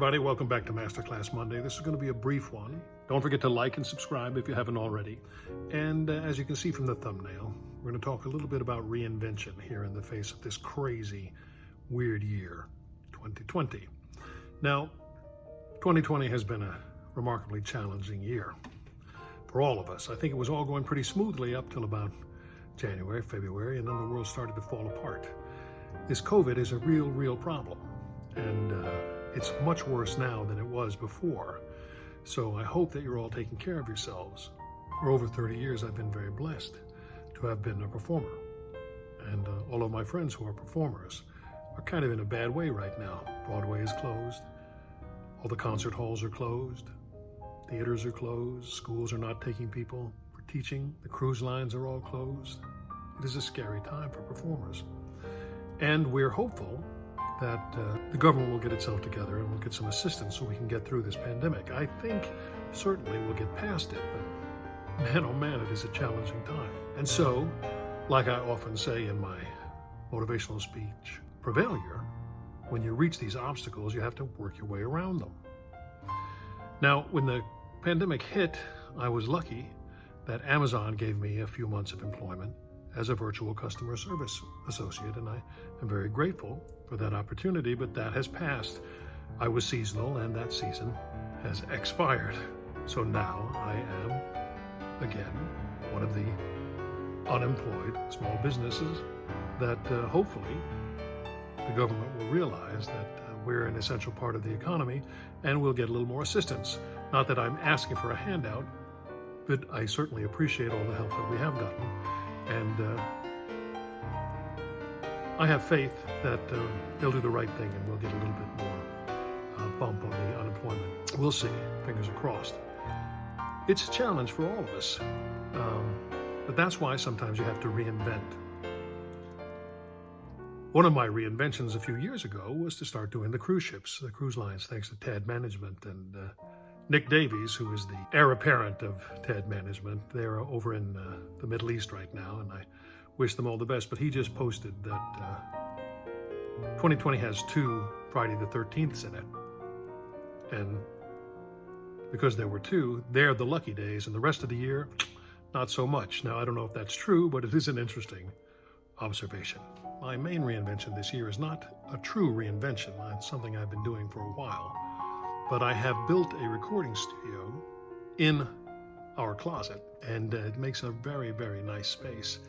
everybody, welcome back to Masterclass Monday. This is going to be a brief one. Don't forget to like and subscribe if you haven't already. And as you can see from the thumbnail, we're going to talk a little bit about reinvention here in the face of this crazy, weird year, 2020. Now, 2020 has been a remarkably challenging year for all of us. I think it was all going pretty smoothly up till about January, February, and then the world started to fall apart. This COVID is a real problem. And it's much worse now than it was before. So I hope that you're all taking care of yourselves. For over 30 years, I've been very blessed to have been a performer. And all of my friends who are performers are kind of in a bad way right now. Broadway is closed. All the concert halls are closed. Theaters are closed. Schools are not taking people for teaching. The cruise lines are all closed. It is a scary time for performers. And we're hopeful that the government will get itself together and we'll get some assistance so we can get through this pandemic. I think certainly we'll get past it, but man, oh man, it is a challenging time. And so, like I often say in my motivational speech, for failure, when you reach these obstacles, you have to work your way around them. Now, when the pandemic hit, I was lucky that Amazon gave me a few months of employment as a virtual customer service associate, and I am very grateful for that opportunity, but that has passed. I was seasonal, and that season has expired. So now I am, again, one of the unemployed small businesses that hopefully the government will realize that we're an essential part of the economy and we'll get a little more assistance. Not that I'm asking for a handout, but I certainly appreciate all the help that we have gotten. And I have faith that they'll do the right thing and we'll get a little bit more bump on the unemployment. We'll see. Fingers are crossed. It's a challenge for all of us. But that's why sometimes you have to reinvent. One of my reinventions a few years ago was to start doing the cruise ships, the cruise lines, thanks to TAD Management and Nick Davies, who is the heir apparent of TAD Management. They're over in the Middle East right now, and I wish them all the best. But he just posted that 2020 has 2 Friday the 13ths in it. And because there were 2, they're the lucky days, and the rest of the year, not so much. Now, I don't know if that's true, but it is an interesting observation. My main reinvention this year is not a true reinvention. It's something I've been doing for a while. But I have built a recording studio in our closet, and it makes a very nice space.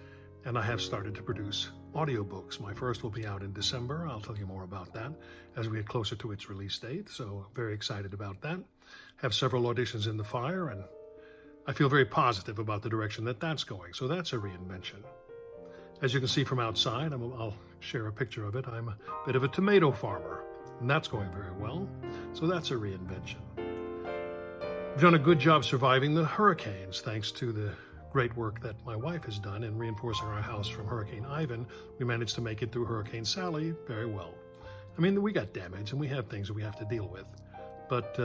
And I have started to produce audiobooks. My first will be out in December. I'll tell you more about that as we get closer to its release date. So very excited about that. Have several auditions in the fire, and I feel very positive about the direction that that's going. So that's a reinvention. As you can see from outside, I'll share a picture of it. I'm a bit of a tomato farmer, and that's going very well. So that's a reinvention. We've done a good job surviving the hurricanes, thanks to the great work that my wife has done in reinforcing our house from Hurricane Ivan. We managed to make it through Hurricane Sally very well. I mean, we got damage and we have things that we have to deal with, but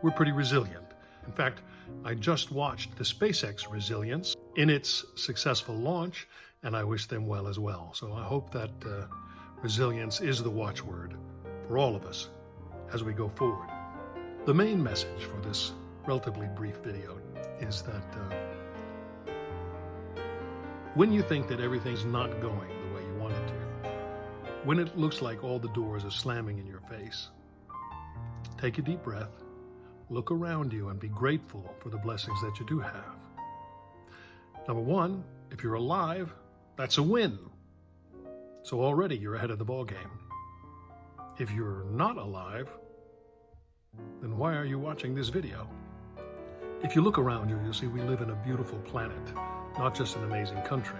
we're pretty resilient. In fact, I just watched the SpaceX Resilience in its successful launch, and I wish them well as well. So I hope that resilience is the watchword for all of us as we go forward. The main message for this relatively brief video is that when you think that everything's not going the way you want it to, when it looks like all the doors are slamming in your face, take a deep breath, look around you, and be grateful for the blessings that you do have. Number 1, if you're alive, that's a win. So already you're ahead of the ball game. If you're not alive, then why are you watching this video? If you look around you, you'll see we live in a beautiful planet, not just an amazing country,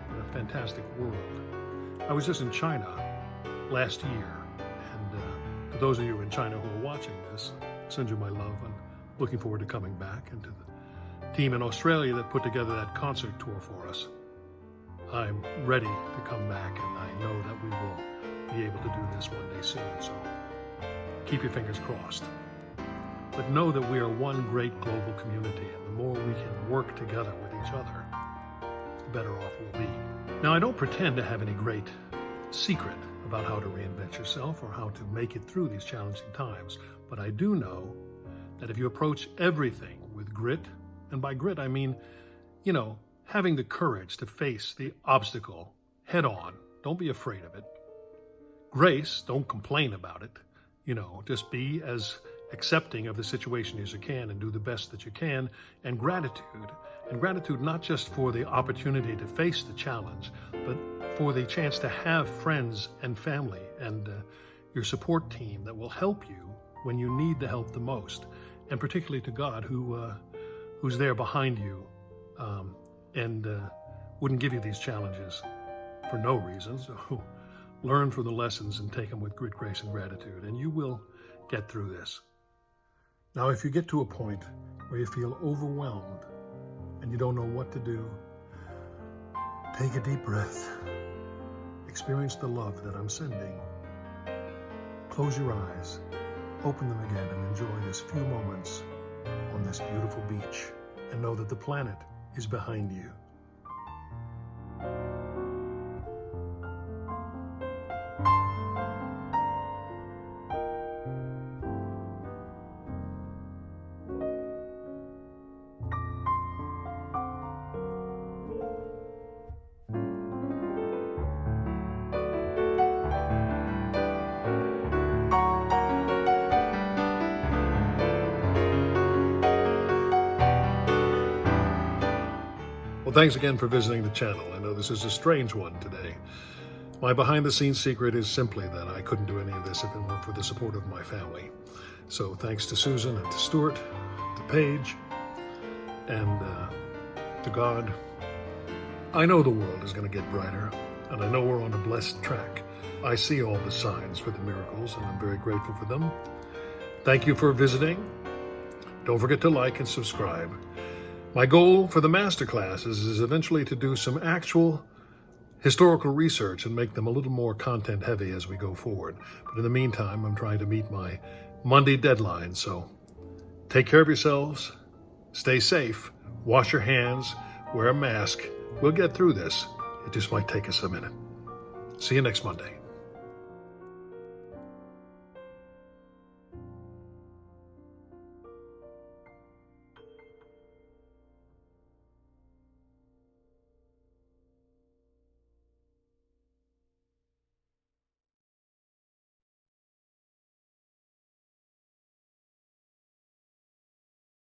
but a fantastic world. I was just in China last year, and for those of you in China who are watching this, I send you my love and looking forward to coming back, and to the team in Australia that put together that concert tour for us. I'm ready to come back, and I know that we will be able to do this one day soon, so keep your fingers crossed. But know that we are one great global community, and the more we can work together with each other, the better off we'll be. Now, I don't pretend to have any great secret about how to reinvent yourself or how to make it through these challenging times. But I do know that if you approach everything with grit, and by grit I mean, having the courage to face the obstacle head on, don't be afraid of it. Grace, don't complain about it. Just be as accepting of the situation as you can and do the best that you can. And gratitude not just for the opportunity to face the challenge, but for the chance to have friends and family and your support team that will help you when you need the help the most, and particularly to God who's there behind you and wouldn't give you these challenges for no reason. So learn from the lessons and take them with grit, grace, and gratitude, and you will get through this. Now, if you get to a point where you feel overwhelmed and you don't know what to do, take a deep breath. Experience the love that I'm sending. Close your eyes, open them again, and enjoy this few moments on this beautiful beach, and know that the planet is behind you. Well, thanks again for visiting the channel. I know this is a strange one today. My behind-the-scenes secret is simply that I couldn't do any of this if it weren't for the support of my family. So thanks to Susan and to Stuart, to Paige, and to God. I know the world is going to get brighter, and I know we're on a blessed track. I see all the signs for the miracles, and I'm very grateful for them. Thank you for visiting. Don't forget to like and subscribe. My goal for the masterclasses is eventually to do some actual historical research and make them a little more content heavy as we go forward. But in the meantime, I'm trying to meet my Monday deadline. So take care of yourselves, stay safe, wash your hands, wear a mask. We'll get through this. It just might take us a minute. See you next Monday.